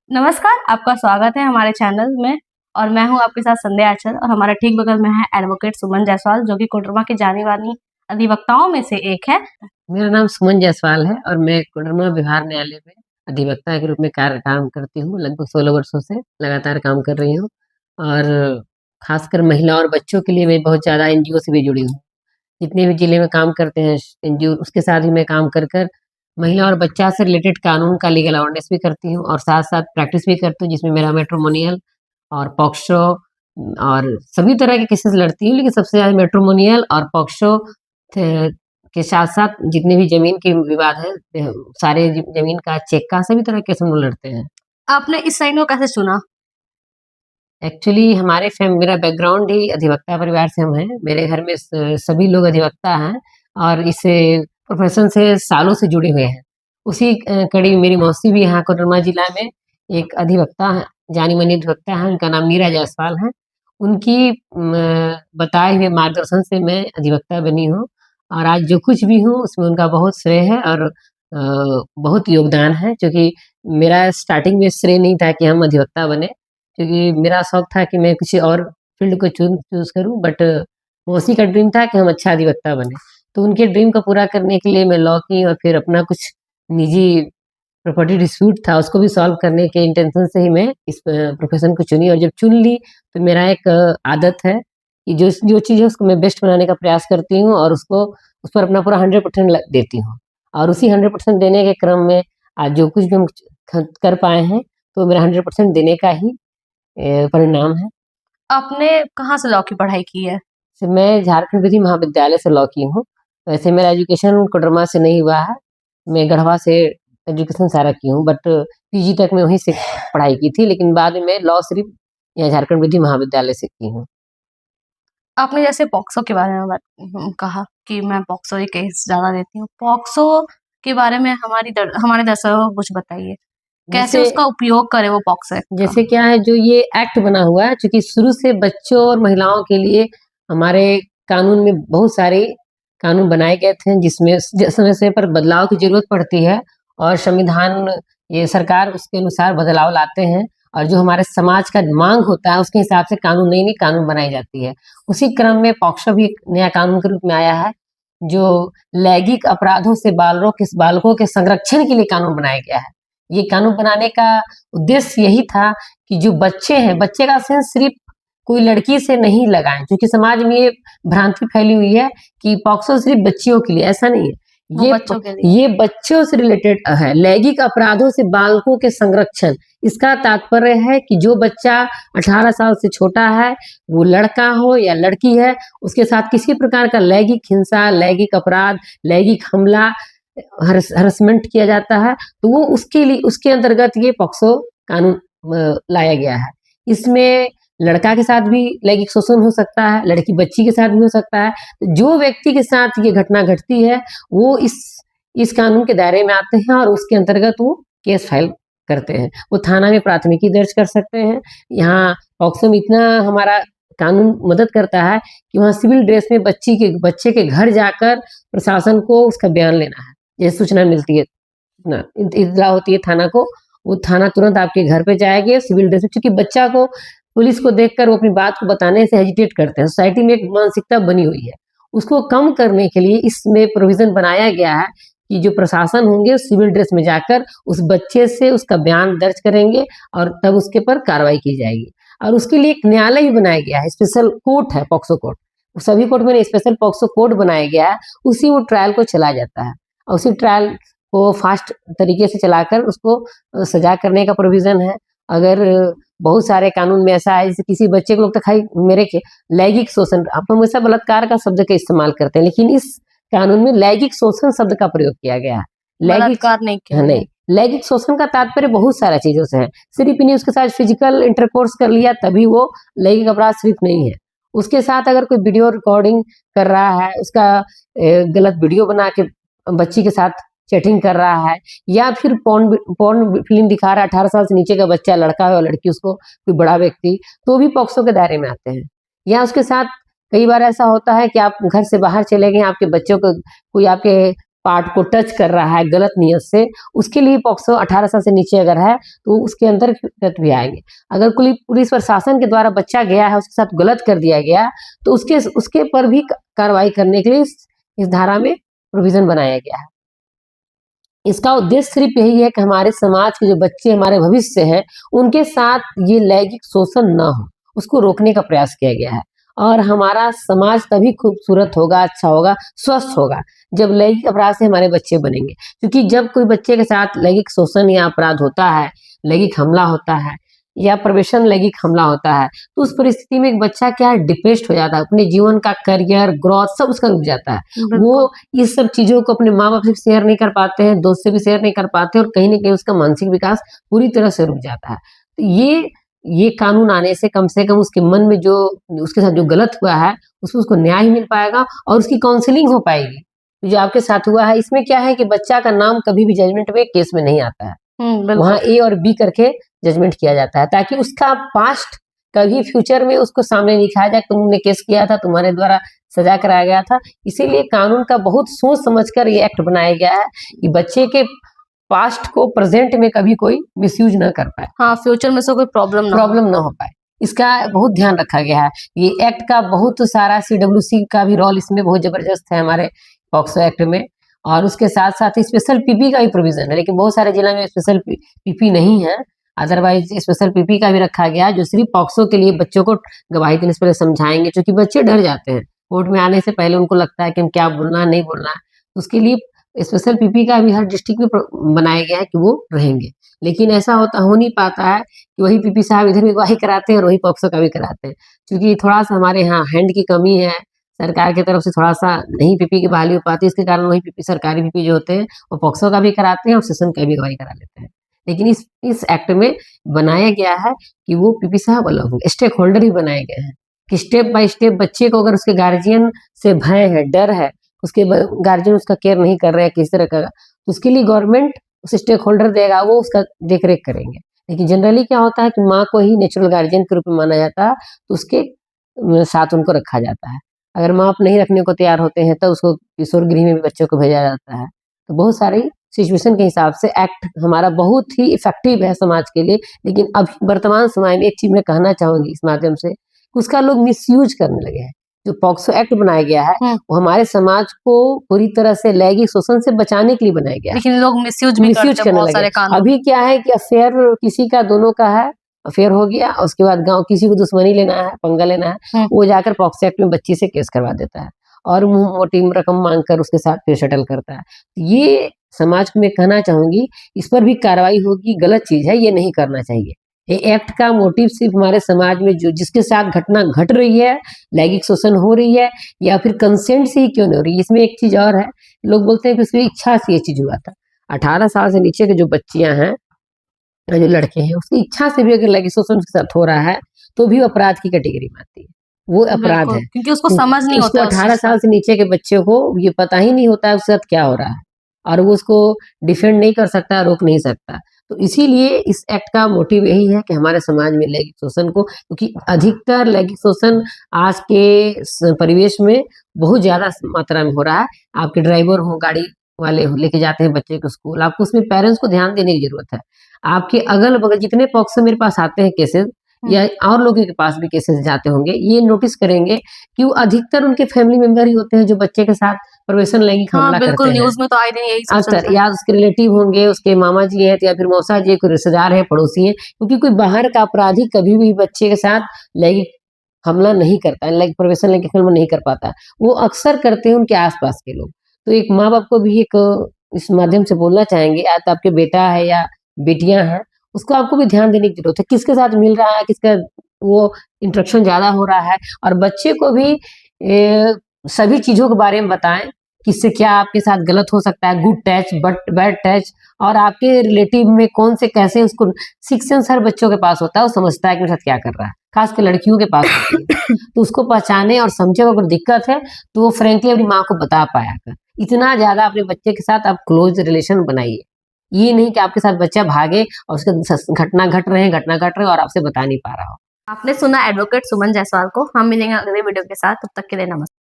नमस्कार, आपका स्वागत है हमारे चैनल में और मैं हूँ आपके साथ संध्या आचल और हमारे ठीक बगल में है एडवोकेट सुमन जायसवाल जो कि कोडरमा की जानी-मानी अधिवक्ताओं में से एक है। मेरा नाम सुमन जायसवाल है और मैं कोडरमा विहार न्यायालय में अधिवक्ता के रूप में काम करती हूँ। लगभग 16 वर्षों से लगातार काम कर रही हूँ और खासकर महिला और बच्चों के लिए मैं बहुत ज़्यादा एनजीओ से भी जुड़ी हूँ। जितने भी जिले में काम करते हैं एनजीओ, उसके साथ भी मैं काम कर कर महिला और बच्चा से रिलेटेड कानून का लीगल अवेयरनेस भी करती हूँ और साथ-साथ प्रैक्टिस भी करती हूँ, जिसमें मेरा मैट्रिमोनियल और पॉक्सो और सभी तरह के केसेस लड़ती हूँ, लेकिन सबसे ज़्यादा मैट्रिमोनियल और पॉक्सो थ के साथ-साथ जितने भी ज़मीन के विवाद हैं, सारे ज़मीन का, चेक का, सभी तरह के केस हम लोग लड़ते हैं। आपने इस लाइन को कैसे चुना? एक्चुअली हमारे मेरा बैकग्राउंड ही अधिवक्ता परिवार से हम हैं। मेरे घर में सभी लोग अधिवक्ता हैं और इस प्रोफ़ेशन से सालों से जुड़े हुए हैं। उसी कड़ी मेरी मौसी भी यहाँ कोडरमा जिला में एक अधिवक्ता हैं, जानी-मानी अधिवक्ता हैं, उनका नाम मीरा जायसवाल है। उनकी बताए हुए मार्गदर्शन से मैं अधिवक्ता बनी हूँ और आज जो कुछ भी हूँ उसमें उनका बहुत श्रेय है और बहुत योगदान है, क्योंकि मेरा स्टार्टिंग में श्रेय नहीं था कि हम अधिवक्ता बने। क्योंकि मेरा शौक था कि मैं किसी और फ़ील्ड को चूज़ करूँ, बट मौसी का ड्रीम था कि हम अच्छा अधिवक्ता बनें। तो उनके ड्रीम को पूरा करने के लिए मैं लॉ की और फिर अपना कुछ निजी प्रॉपर्टी डिस्प्यूट था, उसको भी सॉल्व करने के इंटेंशन से ही मैं इस प्रोफ़ेशन को चुनी और जब चुन ली, तो मेरा एक आदत है कि जो जो चीज़ है उसको मैं बेस्ट बनाने का प्रयास करती हूँ और उसको उस पर अपना पूरा 100% देती हूँ। और उसी 100% देने के क्रम में आज जो कुछ भी हम कर पाए हैं, तो मेरा 100% देने का ही परिणाम है। आपने कहाँ से लॉ की पढ़ाई की है? मैं झारखंड विधि महाविद्यालय से लॉ की हूँ। वैसे मेरा एजुकेशन कोडरमा से नहीं हुआ है। मैं गढ़वा से एजुकेशन सारा की हूँ, बट पीजी तक मैं वहीं से पढ़ाई की थी, लेकिन बाद में मैं लॉ सिर्फ़ यहाँ झारखंड विधि महाविद्यालय से की हूँ। आपने जैसे पॉक्सो के बारे में कहा कि मैं पॉक्सो ही केस ज़्यादा देती हूँ। पॉक्सो के बारे में हमारे दर्शकों को कुछ बताइए। कैसे जैसे उसका उपयोग करें वो पॉक्सो एक्ट का? जैसे क्या है, जो ये एक्ट बना हुआ है, चूँकि शुरू से बच्चों और महिलाओं के लिए हमारे कानून में बहुत सारे कानून बनाए गए थे, जिसमें समय-समय पर बदलाव की ज़रूरत पड़ती है और संविधान, ये सरकार उसके अनुसार बदलाव लाते हैं और जो हमारे समाज का माँग होता है, उसके हिसाब से नई-नई कानून बनाई जाती है। उसी क्रम में पॉक्सो भी एक नया कानून के रूप में आया है, जो लैंगिक अपराधों से बालकों के संरक्षण के लिए कानून बनाया गया है। ये कानून बनाने का उद्देश्य यही था कि जो बच्चे हैं, बच्चे का सेंस सिर्फ़ कोई लड़की से नहीं लगाएँ, क्योंकि समाज में ये भ्रांति फैली हुई है कि पॉक्सो सिर्फ़ बच्चियों के लिए, ऐसा नहीं है। वो बच्चों के लिए। ये बच्चों से रिलेटेड है, लैंगिक अपराधों से बालकों के संरक्षण। इसका तात्पर्य है कि जो बच्चा 18 साल से छोटा है, वो लड़का हो या लड़की है, उसके साथ किसी प्रकार का लैंगिक हिंसा, लैंगिक अपराध, लैंगिक हमला, हरसमेंट किया जाता है, तो वो उसके लिए, उसके अंतर्गत ये पॉक्सो कानून लाया गया है। इसमें लड़का के साथ भी लैंगिक शोषण हो सकता है, लड़की बच्ची के साथ भी हो सकता है। तो जो व्यक्ति के साथ ये घटना घटती है, वो इस कानून के दायरे में आते हैं और उसके अंतर्गत वो केस फाइल करते हैं। वो थाना में प्राथमिकी दर्ज कर सकते हैं। यहाँ पॉक्सो में इतना हमारा कानून मदद करता है कि वहाँ सिविल ड्रेस में बच्चे के घर जाकर प्रशासन को उसका बयान लेना है। जैसे सूचना मिलती है ना, इत्तला होती है थाना को, वो थाना तुरंत आपके घर पे जाएगी सिविल ड्रेस में, क्योंकि बच्चा को पुलिस को देखकर वो अपनी बात को बताने से हेजिटेट करते हैं। सोसाइटी में एक मानसिकता बनी हुई है। उसको कम करने के लिए इसमें प्रोविज़न बनाया गया है कि जो प्रशासन होंगे सिविल ड्रेस में जाकर उस बच्चे से उसका बयान दर्ज करेंगे और तब उसके पर कार्रवाई की जाएगी। और उसके लिए एक न्यायालय भी बनाया गया है, स्पेशल कोर्ट है पॉक्सो कोर्ट। सभी कोर्ट में स्पेशल पॉक्सो कोर्ट बनाया गया है, उसी वो ट्रायल को चलाया जाता है और उसी ट्रायल को फास्ट तरीके से चलाकर उसको सजा करने का प्रोविज़न है। अगर बहुत सारे कानून में ऐसा है, जैसे किसी बच्चे को लोग तो खाली मेरे के लैंगिक शोषण, आप हमेशा बलात्कार का शब्द का इस्तेमाल करते हैं, लेकिन इस कानून में लैंगिक शोषण शब्द का प्रयोग किया गया है। बलात्कार नहीं किया हाँ, गया। नहीं, लैंगिक शोषण का तात्पर्य बहुत सारा चीज़ों से है। सिर्फ़ इन्हीं उसके साथ फिज़िकल इंटरकोर्स कर लिया तभी वो लैंगिक अपराध सिर्फ़ नहीं है। उसके साथ अगर कोई वीडियो रिकॉर्डिंग कर रहा है, उसका गलत वीडियो बना के बच्ची के साथ चैटिंग कर रहा है, या फिर पॉर्न फ़िल्म दिखा रहा है, 18 साल से नीचे का बच्चा, लड़का हो या लड़की, उसको कोई बड़ा व्यक्ति, तो भी पॉक्सो के दायरे में आते हैं। या उसके साथ कई बार ऐसा होता है कि आप घर से बाहर चले गए, आपके बच्चों को कोई आपके पार्ट को टच कर रहा है गलत नियत से, उसके लिए पॉक्सो 18 साल से नीचे अगर है तो उसके अंतर्गत भी आएंगे। अगर कोई पुलिस प्रशासन के द्वारा बच्चा गया है, उसके साथ गलत कर दिया गया, तो उसके पर भी कार्रवाई करने के लिए इस धारा में प्रोविजन बनाया गया है। इसका उद्देश्य सिर्फ यही है कि हमारे समाज के जो बच्चे हमारे भविष्य हैं, उनके साथ ये लैंगिक शोषण ना हो, उसको रोकने का प्रयास किया गया है। और हमारा समाज तभी खूबसूरत होगा, अच्छा होगा, स्वस्थ होगा, जब लैंगिक अपराध से हमारे बच्चे बनेंगे। क्योंकि जब कोई बच्चे के साथ लैंगिक शोषण या अपराध होता है, लैंगिक हमला होता है या प्रवेशन लैंगिक हमला होता है, तो उस परिस्थिति में एक बच्चा क्या है, डिप्रेस्ड हो जाता है, अपने जीवन का करियर, ग्रोथ सब उसका रुक जाता है। वो इस सब चीजों को अपने माँ बाप से शेयर नहीं कर पाते हैं, दोस्त से भी शेयर नहीं कर पाते, और कहीं ना कहीं उसका मानसिक विकास पूरी तरह से रुक जाता है। तो ये कानून आने से कम उसके मन में जो उसके साथ जो गलत हुआ है, उसको न्याय मिल पाएगा और उसकी काउंसलिंग हो पाएगी। जो आपके साथ हुआ है, इसमें क्या है कि बच्चा का नाम कभी भी जजमेंट में केस में नहीं आता है, वहाँ ए और बी करके जजमेंट किया जाता है, ताकि उसका पास्ट कभी फ्यूचर में उसको सामने दिखाया जाए, तुमने केस किया था, तुम्हारे द्वारा सजा कराया गया था। इसीलिए कानून का बहुत सोच समझकर ये एक्ट बनाया गया है कि बच्चे के पास्ट को प्रेजेंट में कभी कोई मिसयूज ना कर पाए, हाँ, फ्यूचर में से कोई प्रॉब्लम ना हो पाए, इसका बहुत ध्यान रखा गया है। ये एक्ट का बहुत सारा CWC का भी रोल इसमें बहुत जबरदस्त है हमारे पॉक्सो एक्ट में, और उसके साथ साथ स्पेशल पीपी का भी प्रोविजन है, लेकिन बहुत सारे जिला में स्पेशल पीपी नहीं है। अदरवाइज स्पेशल पीपी का भी रखा गया है, जो सिर्फ पॉक्सो के लिए बच्चों को गवाही देने से पहले समझाएंगे, क्योंकि बच्चे डर जाते हैं कोर्ट में आने से पहले, उनको लगता है कि हम क्या बोलना नहीं बोलना। उसके लिए स्पेशल पीपी का भी हर डिस्ट्रिक्ट में बनाया गया है कि वो रहेंगे, लेकिन ऐसा हो नहीं पाता है कि वही पीपी साहब इधर भी गवाही कराते हैं और वही पॉक्सो का भी कराते हैं, क्योंकि थोड़ा सा हमारे यहाँ हैंड की कमी है, सरकार की तरफ से थोड़ा सा नहीं पीपी की बहाली हो पाती, इसके कारण वही पीपी सरकारी पीपी जो होते हैं वो पॉक्सो का भी कराते हैं और सेशन का भी गवाही करा लेते हैं। लेकिन इस एक्ट में बनाया गया है कि वो पीपी साहब अलग होंगे, स्टेक होल्डर ही बनाए गए हैं कि स्टेप बाय स्टेप बच्चे को अगर उसके गार्जियन से भय है, डर है, उसके गार्जियन उसका केयर नहीं कर रहे हैं किस तरह का, तो उसके लिए गवर्नमेंट उस स्टेक होल्डर देगा, वो उसका देख रेख करेंगे। लेकिन जनरली क्या होता है कि माँ को ही नेचुरल गार्जियन के रूप में माना जाता है, तो उसके साथ उनको रखा जाता है। अगर माँ बाप नहीं रखने को तैयार होते हैं तो उसको किशोर गृह में भी बच्चों को भेजा जाता है। तो बहुत सारी सिचुएशन के हिसाब से एक्ट हमारा बहुत ही इफेक्टिव है समाज के लिए। लेकिन अभी वर्तमान समय में एक चीज मैं कहना चाहूंगी इस माध्यम से, उसका लोग मिसयूज करने लगे हैं। जो पॉक्सो एक्ट बनाया गया है वो हमारे समाज को पूरी तरह से लैंगिक शोषण से बचाने के लिए बनाया गया है, लेकिन लोग मिसयूज भी करते हैं बहुत सारे कानून। अभी क्या है कि अफेयर किसी का दोनों का है, अफेयर हो गया, उसके बाद गांव किसी को दुश्मनी लेना है, पंगा लेना है, वो जाकर पॉक्सो एक्ट में बच्ची से केस करवा देता है और मुंह मोटी रकम मांगकर उसके साथ फिर सेटल करता है। ये समाज को मैं कहना चाहूंगी, इस पर भी कार्रवाई होगी, गलत चीज है, ये नहीं करना चाहिए। ये एक्ट का मोटिव सिर्फ हमारे समाज में जो जिसके साथ घटना घट रही है, लैंगिक शोषण हो रही है या फिर कंसेंट से ही क्यों नहीं हो रही। इसमें एक चीज और है, लोग बोलते हैं कि उसकी इच्छा से ये चीज हुआ था। 18 साल से नीचे के जो बच्चियां हैं, जो लड़के हैं, उसकी इच्छा से भी अगर लैंगिक शोषण उसके साथ हो रहा है तो भी अपराध की कैटेगरी में आती है, वो अपराध है, क्योंकि उसको समझ नहीं होता। 18 साल से नीचे के बच्चे को ये पता ही नहीं होता है उसके साथ क्या हो रहा है, और वो उसको डिफेंड नहीं कर सकता, रोक नहीं सकता। तो इसीलिए इस एक्ट का मोटिव यही है कि हमारे समाज में लैंगिक शोषण को, क्योंकि अधिकतर लैंगिक शोषण आज के परिवेश में बहुत ज्यादा मात्रा में हो रहा है। आपके ड्राइवर हो, गाड़ी वाले हो, लेके जाते हैं बच्चे को स्कूल, आपको उसमें पेरेंट्स को ध्यान देने की जरूरत है। आपके अगल बगल जितने पॉक्सो मेरे पास आते हैं केसेस, या और लोगों के पास भी केसेस जाते होंगे, ये नोटिस करेंगे कि वो अधिकतर उनके फैमिली मेंबर ही होते हैं जो बच्चे के साथ प्रवेशन लैंगिक हमला करते हैं। न्यूज में तो आए दिन यही सब चलता है। या उसके रिलेटिव होंगे, उसके मामा जी हैं या फिर मौसा जी, कोई रिश्तेदार है, पड़ोसी हैं, क्योंकि कोई बाहर का अपराधी कभी भी बच्चे के साथ लैंगिक हमला नहीं करता है, लैंगिक प्रवेशन लैंगिक हमला नहीं कर पाता। वो अक्सर करते हैं उनके आसपास के लोग। तो एक माँ बाप को भी एक इस माध्यम से बोलना चाहेंगे, या तो आपके बेटा है या बेटियां हैं, उसको आपको भी ध्यान देने की जरूरत है, किसके साथ मिल रहा है, किसका वो इंटरेक्शन ज्यादा हो रहा है। और बच्चे को भी सभी चीजों के बारे में बताएं, किससे क्या आपके साथ गलत हो सकता है, गुड टच बैड टच, और आपके रिलेटिव में कौन से कैसे, उसको सिक्स सेंस हर बच्चों के पास होता है, वो समझता है कि मेरे साथ क्या कर रहा है, खासकर लड़कियों के पास होती है। तो उसको पहचाने और समझे, अगर दिक्कत है तो वो फ्रेंकली अपनी माँ को बता पाया कर। इतना ज्यादा अपने बच्चे के साथ आप क्लोज रिलेशन बनाइए, ये नहीं कि आपके साथ बच्चा भागे और उसके घटना घट रहे हैं और आपसे बता नहीं पा रहा हो। आपने सुना एडवोकेट सुमन जायसवाल को। हम मिलेंगे अगले वीडियो के साथ, तब तक के लिए नमस्ते।